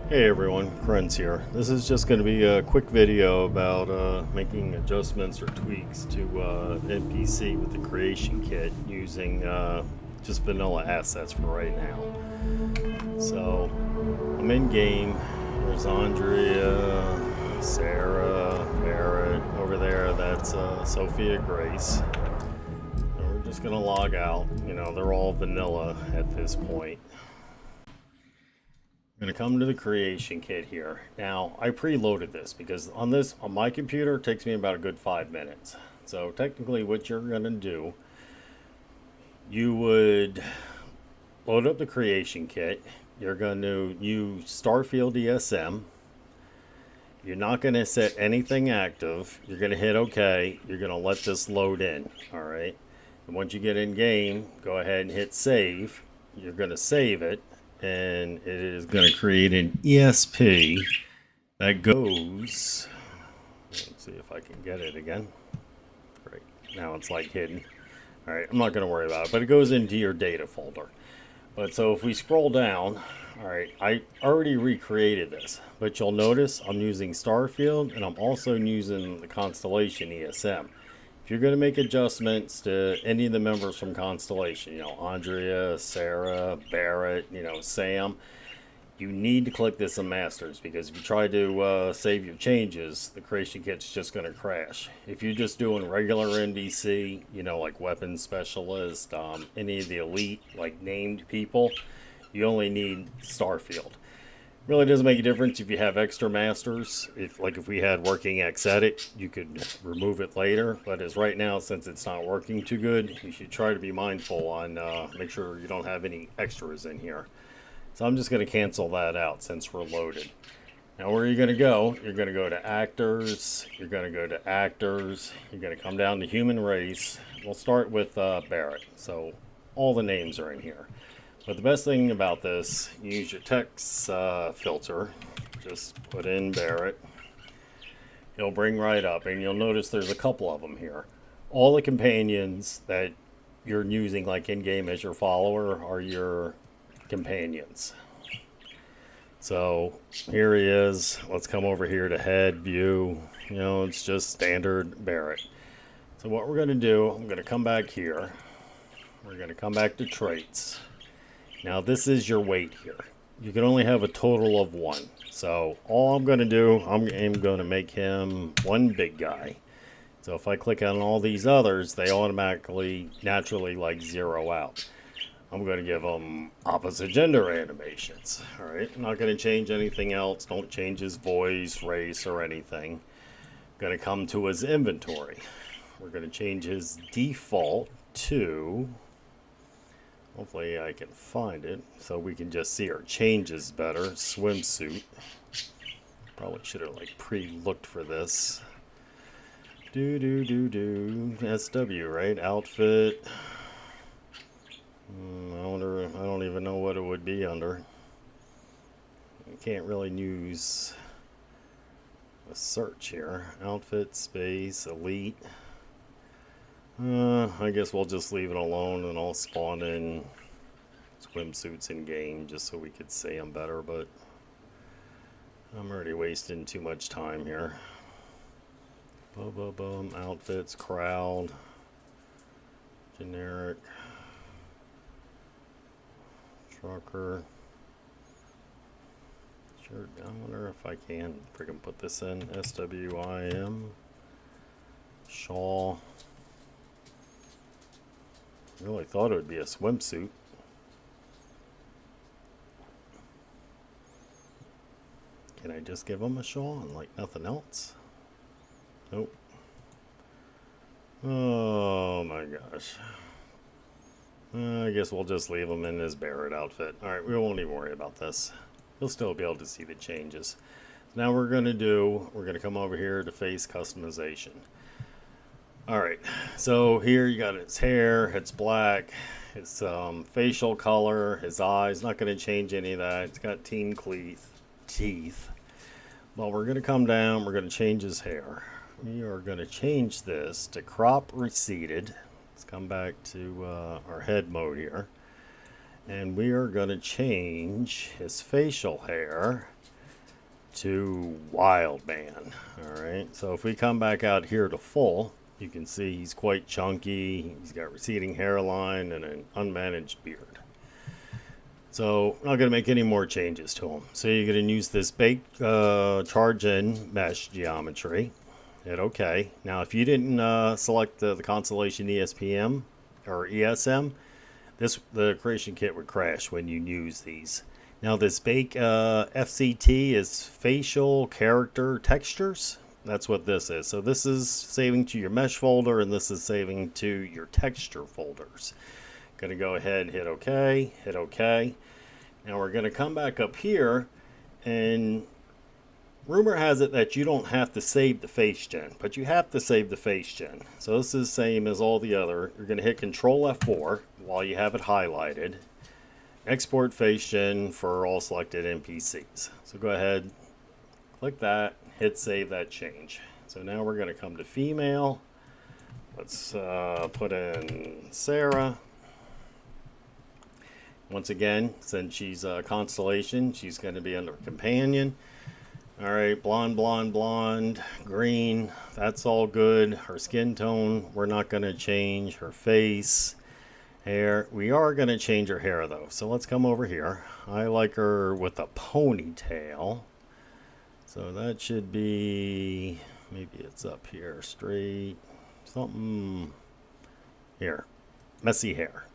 Hey everyone, Krenz here. This is just going to be a quick video about making adjustments or tweaks to NPC with the creation kit using just vanilla assets for right now. So I'm in game. There's Andrea, Sarah, Barrett over there. That's Sophia, Grace. And we're just going to log out. You know, they're all vanilla at this point. I'm going to come to the creation kit here. Now, I preloaded this because on my computer it takes me about a good 5 minutes. So technically what you're going to do, you would load up the creation kit. You're going to use Starfield ESM. You're not going to set anything active. You're going to hit OK. You're going to let this load in. All right. And once you get in game, go ahead and hit save. You're going to save it. And it is going to create an ESP that goes, let's see if I can get it again. Great, now it's like hidden. All right, I'm not going to worry about it, but it goes into your data folder. But so if we scroll down, all right, I already recreated this, but you'll notice I'm using Starfield and I'm also using the Constellation ESM. If you're going to make adjustments to any of the members from Constellation, you know, Andrea, Sarah, Barrett, you know, Sam, you need to click this in Masters, because if you try to save your changes, the creation kit's just going to crash. If you're just doing regular NPC, you know, like weapons specialist, any of the elite, like named people, you only need Starfield. Really doesn't make a difference if you have extra masters. If we had working edit, you could remove it later. But as right now, since it's not working too good, you should try to be mindful on make sure you don't have any extras in here. So I'm just going to cancel that out since we're loaded. Now where are you going to go? You're going to go to actors. You're going to go to actors. You're going to come down to human race. We'll start with Barrett. So all the names are in here. But the best thing about this, you use your text filter. Just put in Barrett. It'll bring right up, and you'll notice there's a couple of them here. All the companions that you're using, like in-game as your follower, are your companions. So here he is. Let's come over here to head view. You know, it's just standard Barrett. So what we're going to do, I'm going to come back here. We're going to come back to traits. Now this is your weight here. You can only have a total of 1. So all I'm going to do, I'm going to make him one big guy. So if I click on all these others, they automatically, naturally like zero out. I'm going to give them opposite gender animations. All right, I'm not going to change anything else. Don't change his voice, race, or anything. I'm going to come to his inventory. We're going to change his default to... Hopefully I can find it so we can just see our changes better. Swimsuit. Probably should have like pre-looked for this. SW, right? Outfit. I don't even know what it would be under. You can't really use a search here. Outfit, space, elite. I guess we'll just leave it alone, and I'll spawn in swimsuits in game just so we could see them better, but I'm already wasting too much time here. Boom, outfits, crowd, generic, trucker. Sure, I wonder if I can freaking put this in. SWIM, shawl. Really thought it would be a swimsuit. Can I just give him a shawl and like nothing else? Nope. Oh my gosh. I guess we'll just leave him in his Barrett outfit. Alright, we won't even worry about this. You'll still be able to see the changes. Now we're going to come over here to face customization. Alright, so here you got his hair, it's black, his facial color, his eyes, not going to change any of that. It's got teeth. Well, we're going to come down, we're going to change his hair. We are going to change this to crop receded. Let's come back to our head mode here. And we are going to change his facial hair to wild man. All right, so if we come back out here to full, you can see he's quite chunky. He's got receding hairline and an unmanaged beard. So I'm not going to make any more changes to him. So you're going to use this Bake Chargen mesh geometry. Hit OK. Now if you didn't select the Constellation ESPM or ESM, the creation kit would crash when you use these. Now this Bake FCT is facial character textures. That's what this is. So this is saving to your mesh folder, and this is saving to your texture folders. Going to go ahead, hit OK, hit OK. Now we're going to come back up here, and rumor has it that you don't have to save the face gen, but you have to save the face gen. So this is the same as all the other. You're going to hit Ctrl F4 while you have it highlighted. Export face gen for all selected NPCs. So go ahead, click that, hit save that change. So now we're going to come to female. Let's put in Sarah. Once again, since she's a constellation, she's going to be under companion. All right, blonde, blonde, blonde, green, that's all good. Her skin tone, we're not going to change. Her face, hair, we are going to change her hair though. So let's come over here. I like her with a ponytail. So that should be, maybe it's up here, straight, something here, messy hair.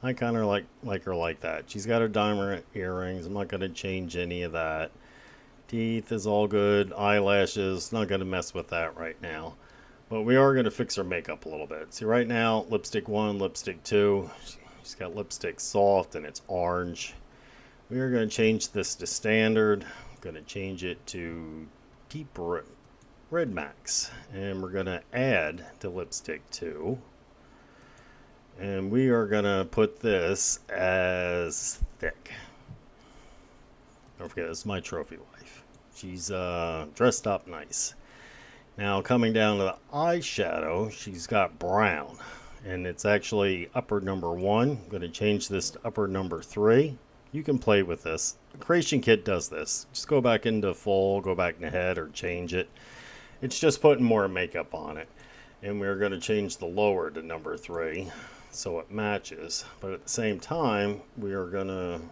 I kind of like her like that. She's got her diamond earrings. I'm not going to change any of that. Teeth is all good. Eyelashes, not going to mess with that right now. But we are going to fix her makeup a little bit. See, right now, lipstick 1, lipstick 2. She's got lipstick soft and it's orange. We are going to change this to standard. I'm going to change it to deep red max. And we're going to add to lipstick 2. And we are going to put this as thick. Don't forget, this is my trophy wife. She's dressed up nice. Now coming down to the eyeshadow, she's got brown. And it's actually upper number 1. I'm going to change this to upper number 3. You can play with this. The creation kit does this. Just go back into full, go back into head, or change it. It's just putting more makeup on it. And we're going to change the lower to number 3. So it matches, but at the same time we are going to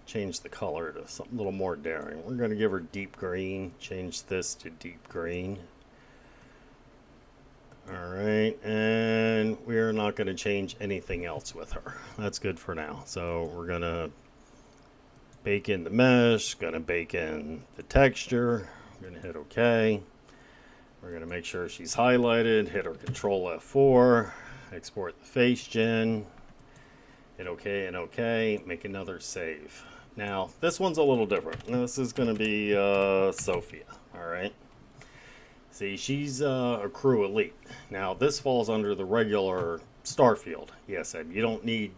change the color to something a little more daring. We're going to give her deep green, change this to deep green. Alright, and we're not going to change anything else with her. That's good for now. So we're going to bake in the mesh, going to bake in the texture, we're going to hit OK. We're going to make sure she's highlighted, hit her Ctrl F4. Export the face gen, hit OK and OK, make another save. Now this one's a little different. Now, this is going to be Sophia. All right. See, she's a crew elite. Now this falls under the regular Starfield ESM. You don't need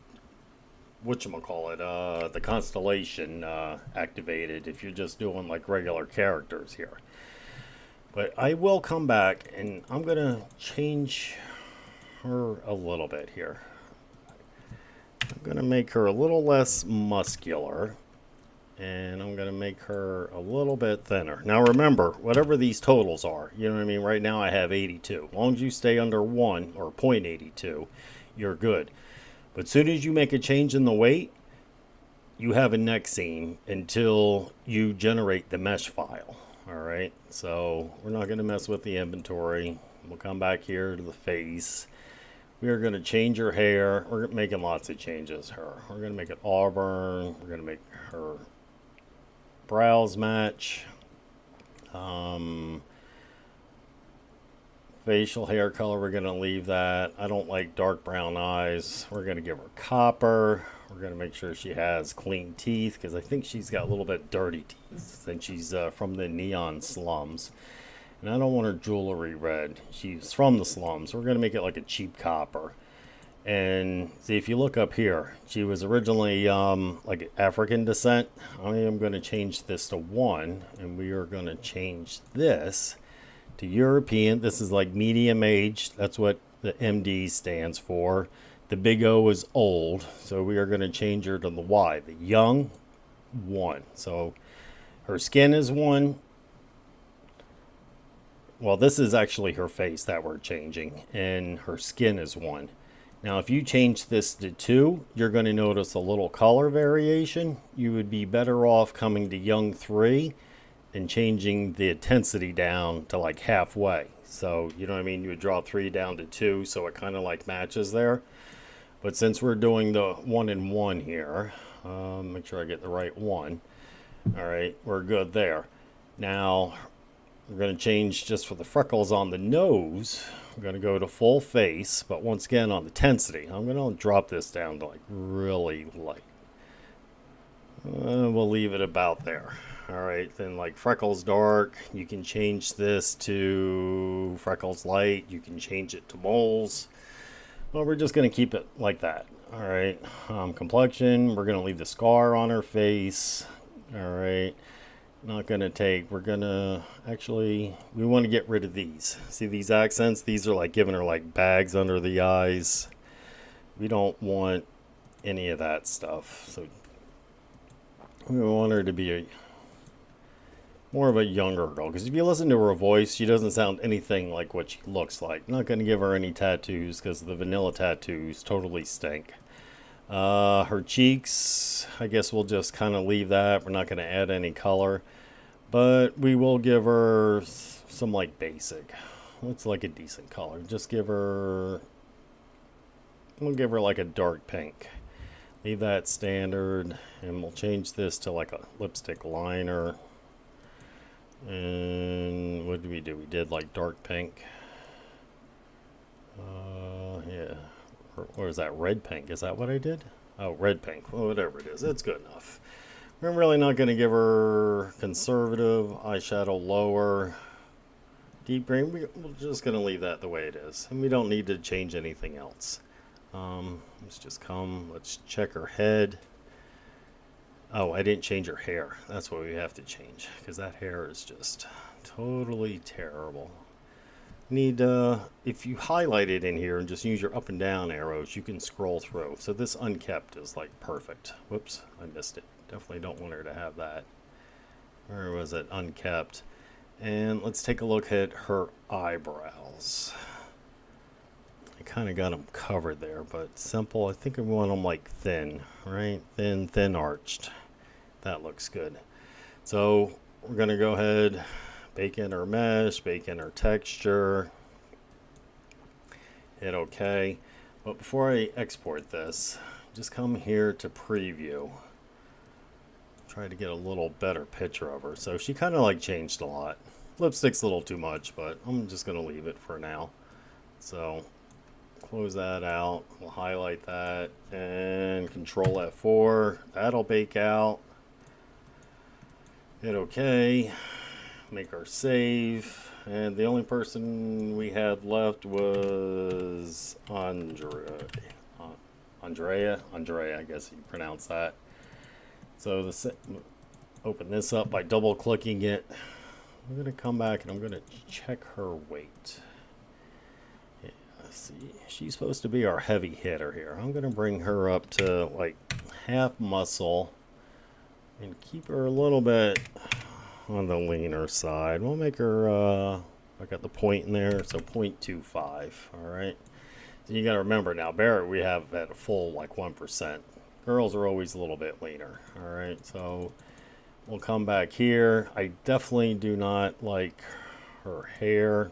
whatchamacallit, the constellation activated if you're just doing like regular characters here. But I will come back and I'm going to change her a little bit here. I'm going to make her a little less muscular, and I'm going to make her a little bit thinner. Now remember, whatever these totals are, you know what I mean, right now I have 82. As long as you stay under 1 or 0.82, you're good. But as soon as you make a change in the weight, you have a neck seam until you generate the mesh file. Alright, so we're not going to mess with the inventory. We'll come back here to the face. We are going to change her hair. We're making lots of changes her. We're going to make it auburn. We're going to make her brows match. Facial hair color, we're going to leave that. I don't like dark brown eyes. We're going to give her copper. We're going to make sure she has clean teeth because I think she's got a little bit dirty teeth since she's from the neon slums. And I don't want her jewelry red. She's from the slums. We're going to make it like a cheap copper. And see, if you look up here, she was originally like African descent. I am going to change this to 1. And we are going to change this to European. This is like medium age. That's what the MD stands for. The big O is old. So we are going to change her to the Y. The young 1. So Her skin is 1. Well, this is actually her face that we're changing, and her skin is 1. Now, if you change this to 2, you're going to notice a little color variation. You would be better off coming to young 3 and changing the intensity down to like halfway. So, you know what I mean? You would draw 3 down to 2, so it kind of like matches there. But since we're doing the 1 and 1 here, make sure I get the right one. All right, we're good there. Now, we're going to change just for the freckles on the nose. We're going to go to full face, but once again on the intensity. I'm going to drop this down to like really light. We'll leave it about there. All right, then like freckles dark, you can change this to freckles light. You can change it to moles. Well, we're just going to keep it like that. All right, complexion, we're going to leave the scar on her face. All right. Not going to take, we're going to actually, we want to get rid of these. See these accents? These are like giving her like bags under the eyes. We don't want any of that stuff. So we want her to be more of a younger girl. Because if you listen to her voice, she doesn't sound anything like what she looks like. Not going to give her any tattoos because the vanilla tattoos totally stink. Her cheeks, I guess we'll just kind of leave that. We're not going to add any color, but we will give her some like basic. What's like a decent color? Just give her, we'll give her like a dark pink. Leave that standard, and we'll change this to like a lipstick liner. And what did we do? We did like dark pink. Yeah. Or is that red pink? Is that what I did? Oh, red pink. Well, whatever it is, it's good enough. We're really not going to give her conservative, eyeshadow lower, deep green. We're just going to leave that the way it is. And we don't need to change anything else. Let's just come. Let's check her head. Oh, I didn't change her hair. That's what we have to change. Because that hair is just totally terrible. Need if you highlight it in here and just use your up and down arrows, you can scroll through. So this unkept is like perfect. Whoops, I missed it. Definitely don't want her to have that. Where was it? Unkept. And let's take a look at her eyebrows. I kind of got them covered there, but simple. I think I want them like thin, right? Thin arched. That looks good. So we're gonna go ahead, bake in her mesh, bake in her texture, hit OK. But before I export this, just come here to preview. Try to get a little better picture of her. So she kind of like changed a lot. Lipstick's a little too much, but I'm just going to leave it for now. So close that out. We'll highlight that and Ctrl F4. That'll bake out. Hit OK. Make our save, and the only person we had left was Andrea, I guess you pronounce that. So open this up by double clicking it. I'm going to come back and I'm going to check her weight. Yeah, let's see, she's supposed to be our heavy hitter here. I'm going to bring her up to like half muscle and keep her a little bit on the leaner side. We'll make her, I got the point in there, so 0.25, all right? So you got to remember now, Barrett, we have at a full like 1%. Girls are always a little bit leaner, all right? So we'll come back here. I definitely do not like her hair.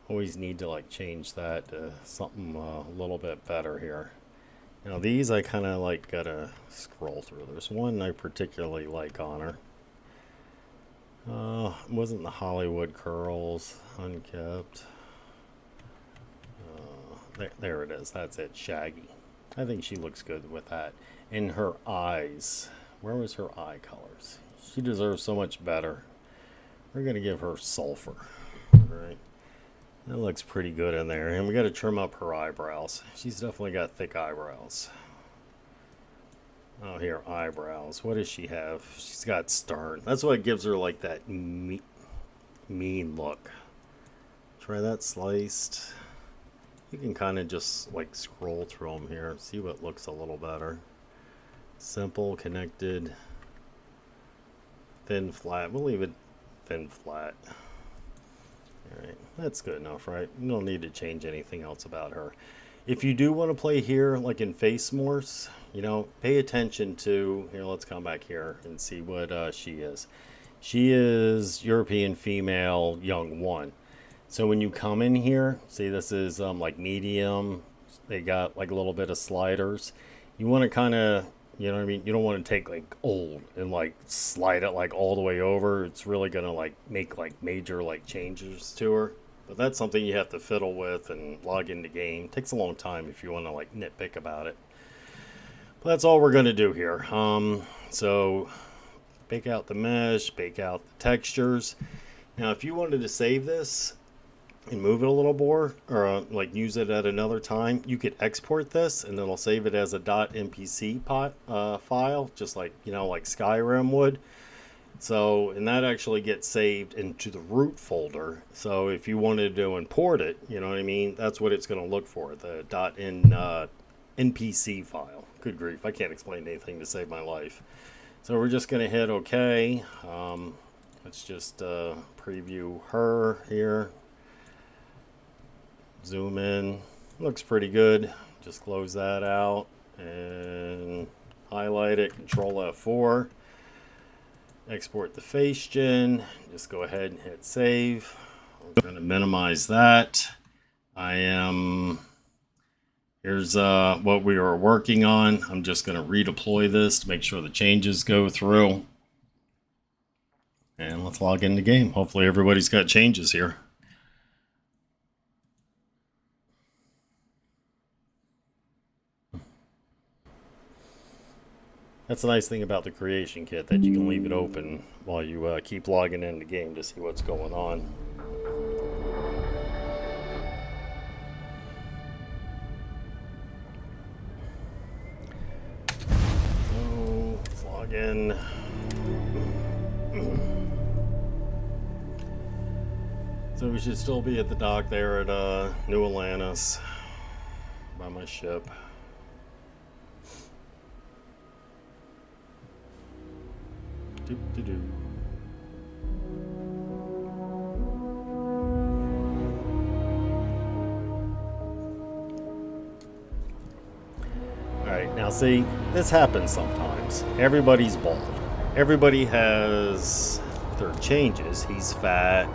Always need to like change that to something a little bit better here. Now these I kind of like gotta scroll through. There's one I particularly like on her. It wasn't the Hollywood curls, unkept. There it is. That's it, shaggy. I think she looks good with that. And her eyes. Where was her eye colors? She deserves so much better. We're going to give her sulfur. All right. That looks pretty good in there. And we got to trim up her eyebrows. She's definitely got thick eyebrows. Oh, here, eyebrows. What does she have? She's got stern. That's what gives her like that mean look. Try that sliced. You can kind of just like scroll through them here. See what looks a little better. Simple, connected. thin flat. We'll leave it thin flat. Alright, that's good enough, right? You don't need to change anything else about her. If you do want to play here, like in Face Morse, you know, pay attention to, here, let's come back here and see what she is. She is European female, young 1. So when you come in here, see this is like medium, they got like a little bit of sliders. You want to kind of, you know what I mean? You don't want to take like old and like slide it like all the way over. It's really going to like make like major like changes to her. But that's something you have to fiddle with and log into game. It takes a long time if you want to like nitpick about it. But that's all we're going to do here. So bake out the mesh, bake out the textures. Now if you wanted to save this and move it a little more, or like use it at another time, you could export this and then it'll save it as a .mpc file, just like, you know, like Skyrim would. So, and that actually gets saved into the root folder. So if you wanted to import it, you know what I mean, that's what it's going to look for, the .npc file. Good grief, I can't explain anything to save my life. So we're just going to hit OK. Let's just preview her here. Zoom in. Looks pretty good. Just close that out and highlight it. Ctrl F4. Export the face gen. Just go ahead and hit save. We're going to minimize that. Here's what we were working on. I'm just going to redeploy this to make sure the changes go through. And let's log in the game. Hopefully everybody's got changes here. That's the nice thing about the creation kit, that you can leave it open while you keep logging in the game to see what's going on. So let's log in. So we should still be at the dock there at New Atlantis by my ship. Alright, now see, this happens sometimes. Everybody's bald. Everybody has their changes. He's fat.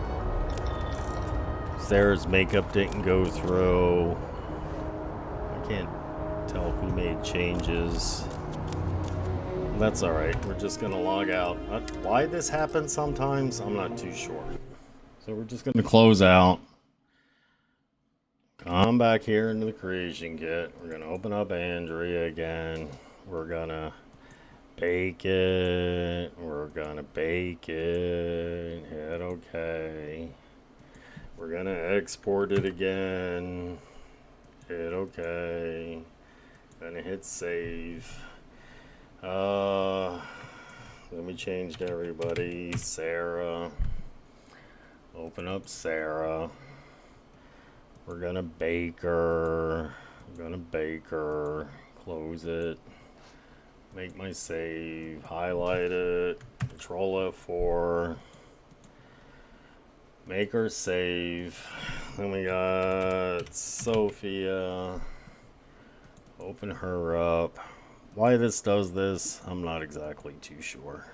Sarah's makeup didn't go through. I can't tell if we made changes. That's alright, we're just going to log out. Why this happens sometimes, I'm not too sure. So we're just going to close out. Come back here into the creation kit. We're going to open up Andrea again. We're going to bake it. We're going to bake it. Hit OK. We're going to export it again. Hit OK. Going to hit save. Let me change to everybody. Sarah. Open up Sarah. We're gonna bake her. We're gonna bake her. Close it. Make my save. Highlight it. Ctrl F4. Make her save. Then we got Sophia. Open her up. Why this does this, I'm not exactly too sure.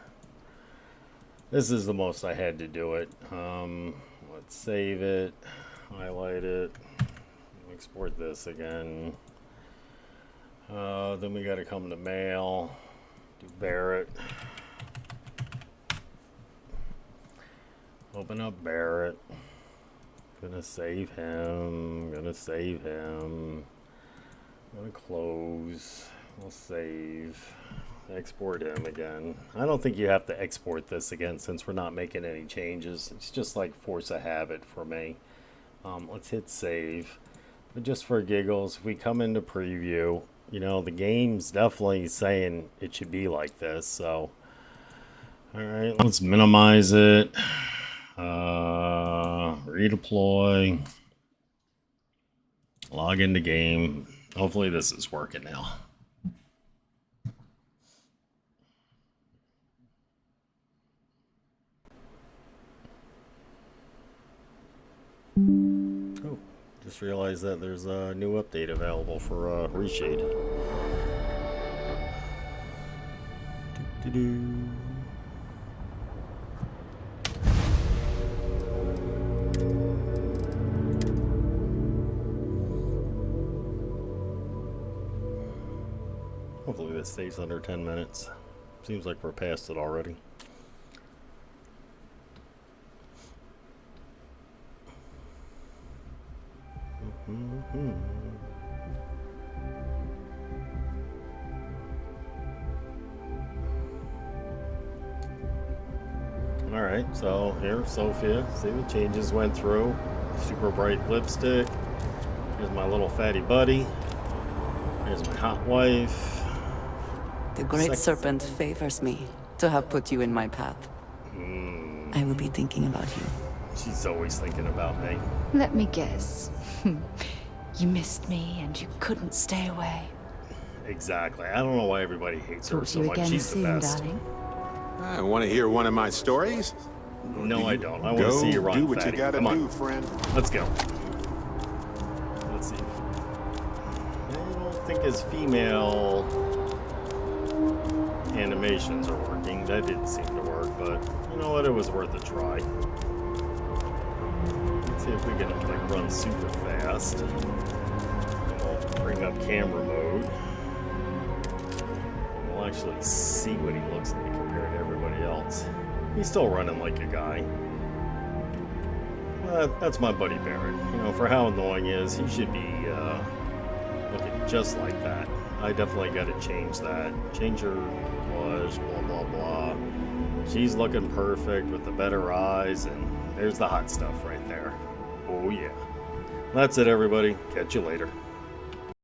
This is the most I had to do it. Let's save it, highlight it, export this again. Then we got to come to mail, do Barrett. Open up Barrett. Gonna save him, gonna save him. Gonna close. We'll save, export him again. I don't think you have to export this again since we're not making any changes. It's just like force a habit for me. Let's hit save. But just for giggles, if we come into preview, you know, the game's definitely saying it should be like this. So, all right, let's minimize it. Redeploy. Log into game. Hopefully this is working now. just realized that there's a new update available for Reshade. Doo-doo-doo. Hopefully this stays under 10 minutes. Seems like we're past it already. Alright, so here's Sophia. See the changes went through. Super bright lipstick. Here's my little fatty buddy. Here's my hot wife. The Great Serpent favors me to have put you in my path. I will be thinking about you. She's always thinking about me. Let me guess. You missed me and you couldn't stay away. Exactly. I don't know why everybody hates her Talk to so you much. again She's the soon, best. darling. I want to hear one of my stories. No, I don't. I want to see you run, do what fatty. you gotta Come on. do, friend. Let's go. Let's see. I don't think his female animations are working. That didn't seem to work, but you know what? It was worth a try. Let's see if we can like run super fast. We'll bring up camera mode. We'll actually see what he looks like compared to everybody else. He's still running like a guy. That's my buddy Barrett. You know, for how annoying he is, he should be looking just like that. I definitely got to change that. Change her blush, blah, blah, blah. She's looking perfect with the better eyes, and there's the hot stuff right there. Oh, yeah. That's it, everybody. Catch you later.